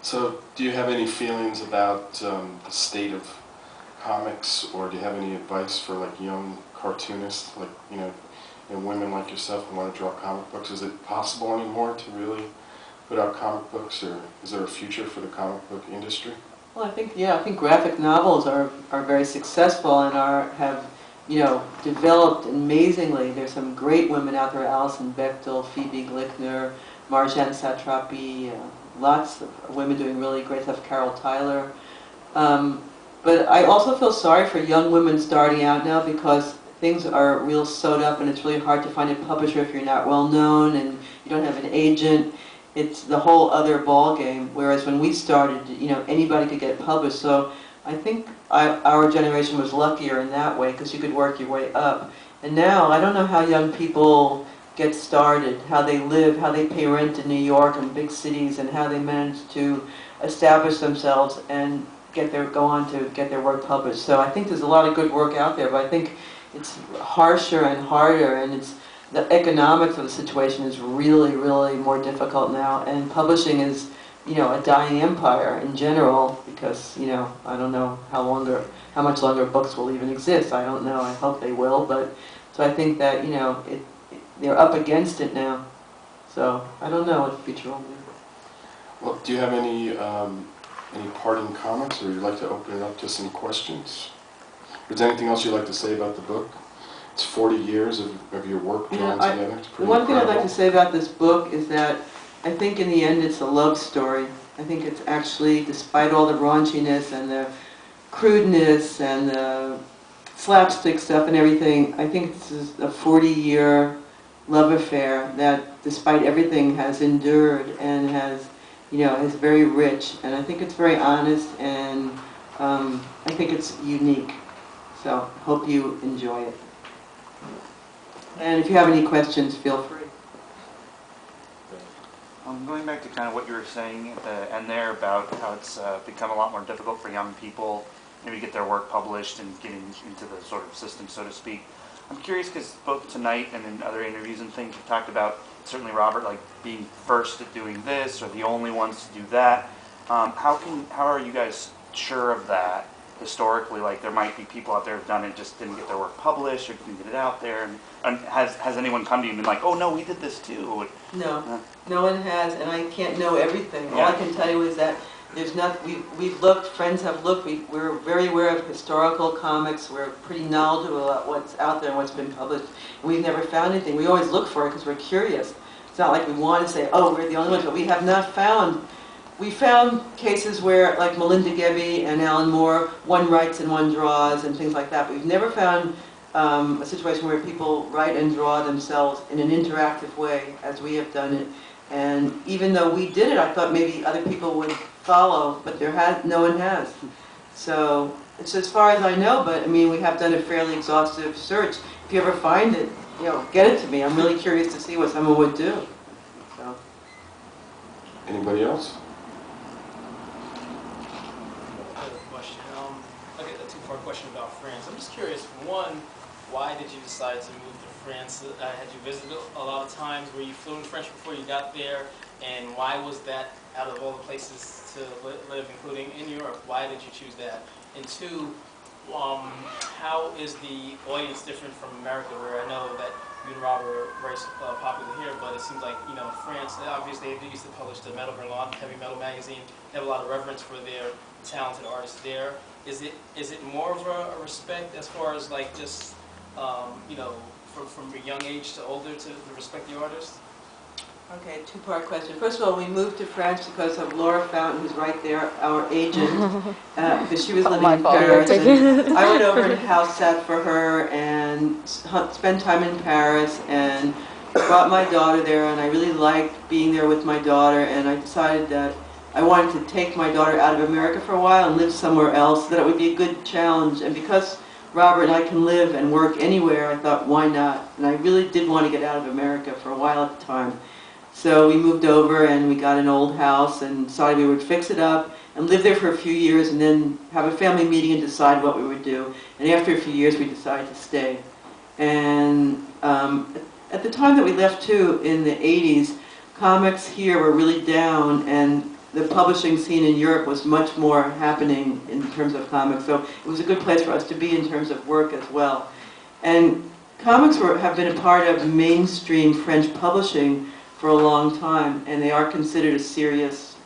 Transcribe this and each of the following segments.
So, do you have any feelings about the state of comics, or do you have any advice for like young cartoonists, like women like yourself who want to draw comic books? Is it possible anymore to really put out comic books, or is there a future for the comic book industry? Well, I think graphic novels are very successful and have developed amazingly. There's some great women out there: Alison Bechdel, Phoebe Glickner, Marjane Satrapi. Lots of women doing really great stuff. Carol Tyler. But I also feel sorry for young women starting out now, because things are real sewed up and it's really hard to find a publisher if you're not well known and you don't have an agent. It's the whole other ball game. Whereas when we started, anybody could get published. So I think our generation was luckier in that way, because you could work your way up. And now I don't know how young people get started, how they live, how they pay rent in New York and big cities, and how they manage to establish themselves and go on to get their work published. So I think there's a lot of good work out there, but I think it's harsher and harder, and the economics of the situation is really, really more difficult now. And publishing is, a dying empire in general, because I don't know how much longer books will even exist. I don't know. I hope they will, but so I think that they're up against it now. So I don't know what the future will be. Well, do you have any parting comments, or you'd like to open it up to some questions? Is there anything else you'd like to say about the book? It's 40 years of your work drawn together. It's pretty one thing I'd incredible. like to say about this book is that I think in the end it's a love story. I think it's actually, despite all the raunchiness and the crudeness and the slapstick stuff and everything, I think this is a 40-year love affair that, despite everything, has endured and is very rich. And I think it's very honest, and I think it's unique. So hope you enjoy it. And if you have any questions, feel free. Going back to kind of what you were saying at the end there about how it's become a lot more difficult for young people maybe to get their work published and getting into the sort of system, so to speak. I'm curious, because both tonight and in other interviews and things you've talked about, certainly Robert, like being first at doing this or the only ones to do that. How are you guys sure of that historically? Like, there might be people out there who've done it, just didn't get their work published or didn't get it out there. And has anyone come to you and been like, oh no, we did this too? No, no one has, and I can't know everything. Yeah. All I can tell you is that there's not. We've looked. Friends have looked. We're very aware of historical comics. We're pretty knowledgeable about what's out there and what's been published. And we've never found anything. We always look for it because we're curious. It's not like we want to say, oh, we're the only ones, but we have not found. We found cases where, like Melinda Gebbie and Alan Moore, one writes and one draws and things like that. But we've never found a situation where people write and draw themselves in an interactive way, as we have done it. And even though we did it, I thought maybe other people would follow, but no one has. So it's as far as I know, but I mean, we have done a fairly exhaustive search. If you ever find it, get it to me. I'm really curious to see what someone would do. So. Anybody else? I get a two-part question about France. I'm just curious, one, why did you decide to move to France? Had you visited a lot of times? Were you fluent French before you got there? And why was that, out of all the places to live, including in Europe, why did you choose that? And two, how is the audience different from America, where I know that you and Robert are very popular here, but it seems like, France, obviously they used to publish the metal, heavy metal magazine. They have a lot of reverence for their talented artists there. Is it more of a respect as far as like just, from a young age to older to respect the artists? Okay, two-part question. First of all, we moved to France because of Laura Fountain, who's right there, our agent, because she was living in Paris. And I went over and house sat for her and spent time in Paris and brought my daughter there, and I really liked being there with my daughter, and I decided that I wanted to take my daughter out of America for a while and live somewhere else, that it would be a good challenge. And because Robert and I can live and work anywhere, I thought, why not? And I really did want to get out of America for a while at the time. So we moved over and we got an old house and decided we would fix it up and live there for a few years and then have a family meeting and decide what we would do. And after a few years, we decided to stay. And at the time that we left too, in the 80s, comics here were really down, and the publishing scene in Europe was much more happening in terms of comics. So it was a good place for us to be in terms of work as well. And comics have been a part of mainstream French publishing for a long time, and they are considered a serious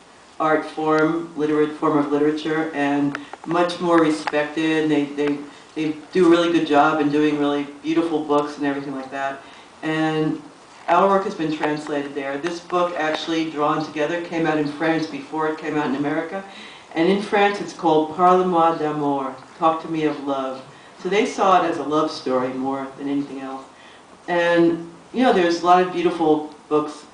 art form, form of literature, and much more respected. They do a really good job in doing really beautiful books and everything like that. And our work has been translated there. This book, actually, Drawn Together, came out in France before it came out in America. And in France, it's called Parle-moi d'amour, Talk to Me of Love. So they saw it as a love story more than anything else. And, you know, there's a lot of beautiful books,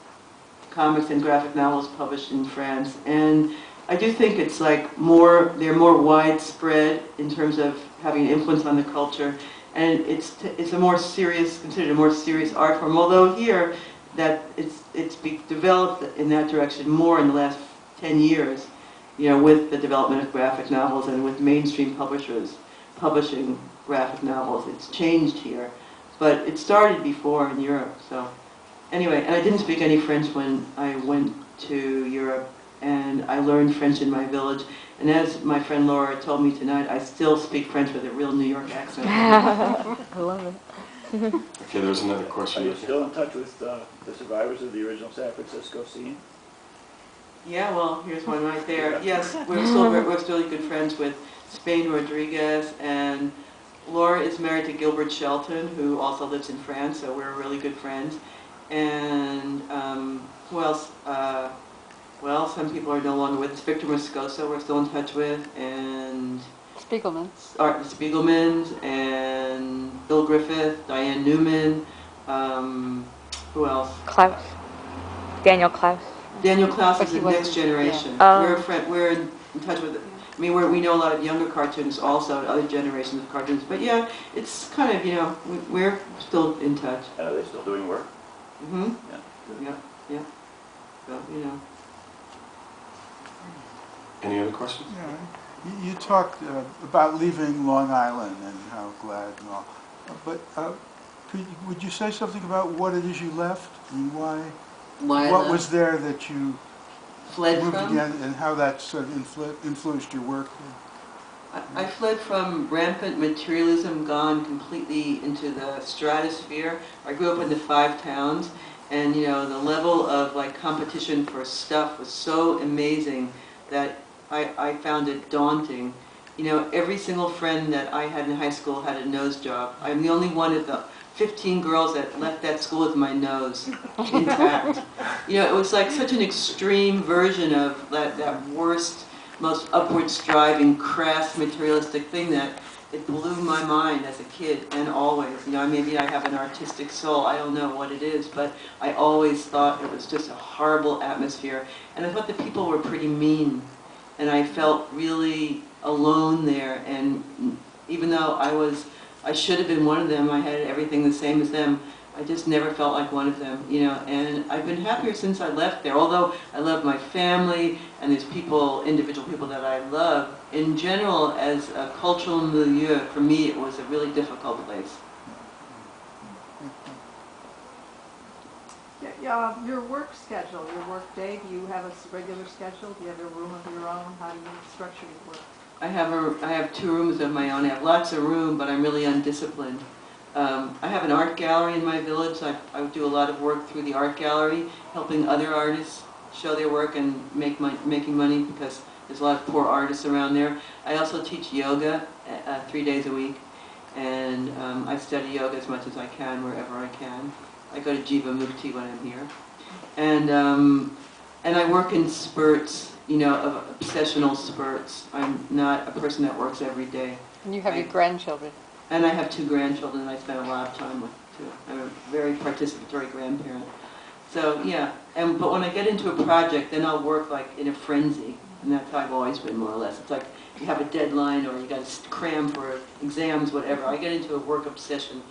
comics and graphic novels published in France. And I do think it's like they're more widespread in terms of having an influence on the culture. And it's a more serious, considered a more serious art form. Although here, that it's developed in that direction more in the last 10 years, you know, with the development of graphic novels and with mainstream publishers publishing graphic novels. It's changed here, but it started before in Europe. So anyway, and I didn't speak any French when I went to Europe, and I learned French in my village. And as my friend Laura told me tonight, I still speak French with a real New York accent. I love it. Okay, there's another Are question. you still in touch with the survivors of the original San Francisco scene? Yeah, well, here's one right there. Yes, we're still good friends with Spain Rodriguez, and Laura is married to Gilbert Shelton, who also lives in France, so we're really good friends. And who else? Well, some people are no longer with us. Victor Moscoso we're still in touch with, and Spiegelman's. Art the Spiegelmans, and Bill Griffith, Diane Newman, who else? Klaus. Daniel Klaus. Daniel Klaus But is he the wasn't- next generation. yeah. We're in touch with, I mean, we know a lot of younger cartoonists also, other generations of cartoonists. But yeah, it's kind of, you know, we're still in touch. And are they still doing work? Mm-hmm. Yeah. Yeah. So, you know. Any other questions? Yeah, you talked about leaving Long Island and how glad and all, but would you say something about what it is you left and why? Why I What left. was there that you Fled moved from? again, and how that sort of influenced your work? I fled from rampant materialism, gone completely into the stratosphere. I grew up in the 5 towns, and you know the level of like competition for stuff was so amazing that I found it daunting. You know, every single friend that I had in high school had a nose job. I'm the only one of the 15 girls that left that school with my nose intact. You know, it was like such an extreme version of that worst, most upward striving, crass, materialistic thing that it blew my mind as a kid and always. You know, maybe I have an artistic soul, I don't know what it is, but I always thought it was just a horrible atmosphere. And I thought the people were pretty mean. And I felt really alone there. And even though I should have been one of them, I had everything the same as them, I just never felt like one of them, you know, and I've been happier since I left there. Although I love my family, and there's individual people that I love, in general, as a cultural milieu, for me, it was a really difficult place. Yeah, your work schedule, your work day, do you have a regular schedule? Do you have a room of your own? How do you structure your work? I have 2 rooms of my own. I have lots of room, but I'm really undisciplined. I have an art gallery in my village. I do a lot of work through the art gallery, helping other artists show their work and making money, because there's a lot of poor artists around there. I also teach yoga 3 days a week, and I study yoga as much as I can wherever I can. I go to Jiva Mukti when I'm here, and I work in spurts, you know, of obsessional spurts. I'm not a person that works every day. And you have your grandchildren. And I have 2 grandchildren I spend a lot of time with, too. I'm a very participatory grandparent. So, yeah, but when I get into a project, then I'll work like in a frenzy. And that's how I've always been, more or less. It's like you have a deadline or you got to cram for exams, whatever. I get into a work obsession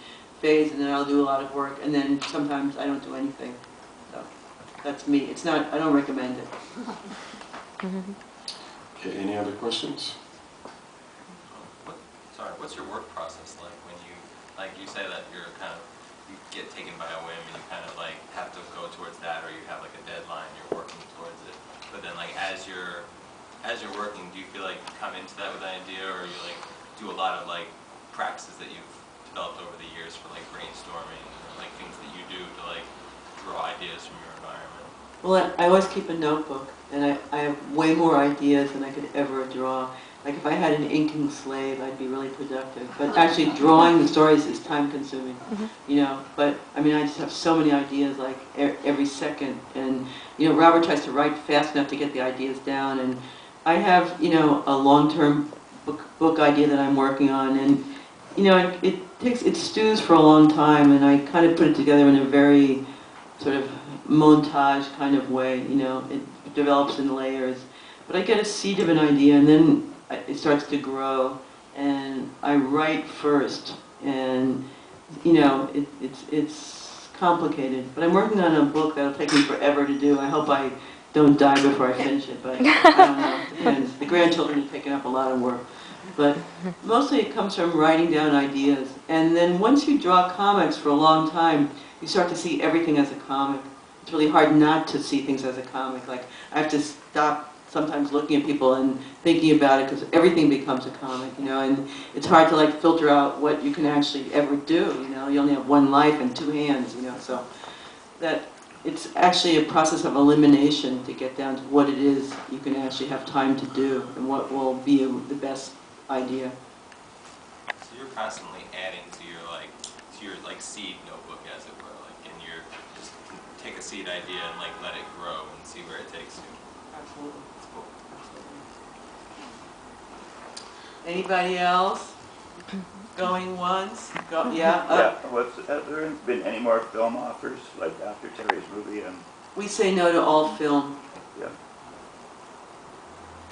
phase, and then I'll do a lot of work, and then sometimes I don't do anything. So that's me. It's not, I don't recommend it. Okay, any other questions? What's your work process like when you say that you're you get taken by a whim and you kind of like have to go towards that, or you have like a deadline, you're working towards it? but then like as you're working, do you feel like you come into that with an idea, or you like do a lot of like practices that you've developed over the years for like brainstorming, or like things that you do to like draw ideas from your environment? Well, I always keep a notebook, and I have way more ideas than I could ever draw. Like if I had an inking slave, I'd be really productive. But actually drawing the stories is time consuming, you know. But I mean, I just have so many ideas like every second. And, you know, Robert tries to write fast enough to get the ideas down. And I have, you know, a long-term book idea that I'm working on. And, you know, it stews for a long time. And I kind of put it together in a very sort of montage kind of way, you know. It develops in layers. But I get a seed of an idea, and then it starts to grow, and I write first, and you know, it's complicated. But I'm working on a book that'll take me forever to do. I hope I don't die before I finish it, but I don't know. It depends. The grandchildren are taking up a lot of work. But mostly it comes from writing down ideas. And then once you draw comics for a long time, you start to see everything as a comic. It's really hard not to see things as a comic. Like, I have to stop sometimes looking at people and thinking about it, because everything becomes a comic, you know, and it's hard to like filter out what you can actually ever do, you know. You only have one life and two hands, you know, so that it's actually a process of elimination to get down to what it is you can actually have time to do and what will be the best idea. So you're constantly adding to your seed notebook, as it were, like, and you're just take a seed idea and like let it grow and see where it takes you. Absolutely. Anybody else? Going once? Yeah, have there been any more film offers, like after Terry's movie? And We say no to all film. yeah.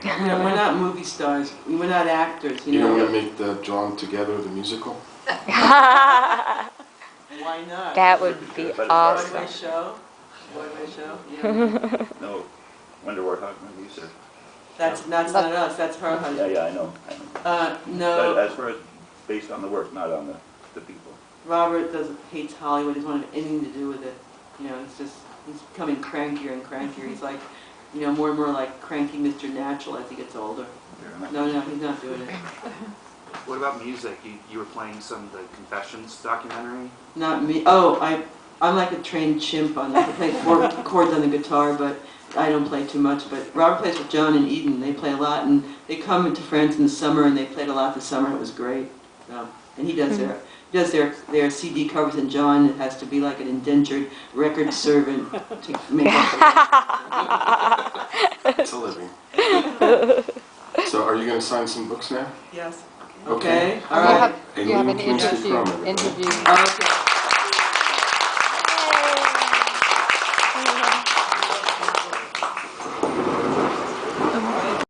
We're not movie stars. We're not actors, You you don't know. want to make the Drawn Together the musical? Why not? That would be But awesome. Broadway show? Broadway show? Yeah. No Wonder Warhawk movies, or That's not us, that's her yeah, husband. I know. But No, as far as based on the work, not on the people. Robert hates Hollywood. He doesn't have anything to do with it. You know, he's becoming crankier and crankier. He's like, you know, more and more like cranky Mr. Natural as he gets older. No, he's not doing it. What about music? You were playing some of the Confessions documentary? Not me. Oh, I'm like a trained chimp on that. I play 4 chords on the guitar, but I don't play too much. But Robert plays with John and Eden. They play a lot, and they come into France in the summer, and they played a lot this summer. It was great. And he does their CD covers, and John has to be like an indentured record servant to make up. It's a living. So are you going to sign some books now? Yes. Okay. Okay. All right. Do you have an Aline Crumb, everybody. interview? Okay.